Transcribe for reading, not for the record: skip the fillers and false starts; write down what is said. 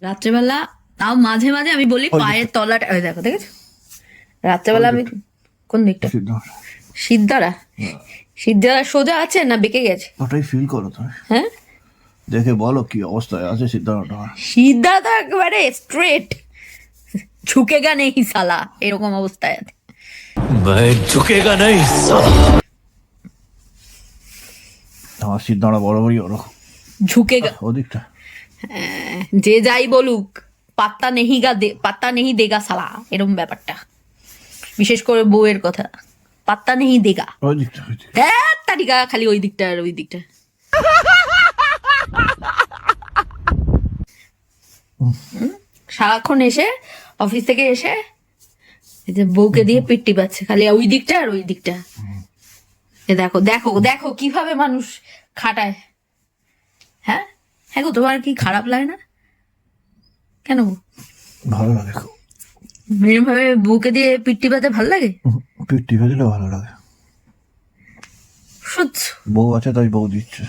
রাত্রেবেলা তাও মাঝে মাঝে আমি বলি পায়ের তলাটা, ওই দেখো দেখেছো, রাত্রেবেলা আমি কোন দিকটা, সিদ্ধারা সিদ্ধারা সোজা আছে না বেঁকে গেছে, ওটাই ফিল করো তুমি, হ্যাঁ দেখে বলো কি অবস্থায় আছে সিদ্ধার্থটা। সিদ্ধা তো একেবারে স্ট্রেট, ঝুঁকেগা নেই সালা, এরকম অবস্থায় আছে। ঝুঁকেগা নেই আমার সিদ্ধারা বরাবরই ওরকম ঝুঁকেগা, ওদিকটা। যে যাই বলুক পাত্তা নেহিগা পাত্তা নেহি দেগা সালা, এরকম ব্যাপারটা, বিশেষ করে বউয়ের কথা, পাত্তা নেহি দেগা, ওদিকটা ওদিকটা। হ্যাঁ তারিকা খালি ওই দিকটা আর ওই দিকটা। সারাক্ষণ এসে অফিস থেকে এসে এই যে বউকে দিয়ে পিট্টি পাচ্ছে খালি ওই দিকটা আর ওই দিকটা। এ দেখো দেখো দেখো কিভাবে মানুষ খাটায়। হ্যাঁ হ্যাঁ গো, তোমার কি খারাপ লাগে না? কেন ভালো লাগে খুব, এরকম ভাবে বউকে দিয়ে পিট্টি পাতে ভালো লাগে? পিঠটি ফেলে ভালো লাগে। সহ্য বউ আছে তাই বউ দিচ্ছে।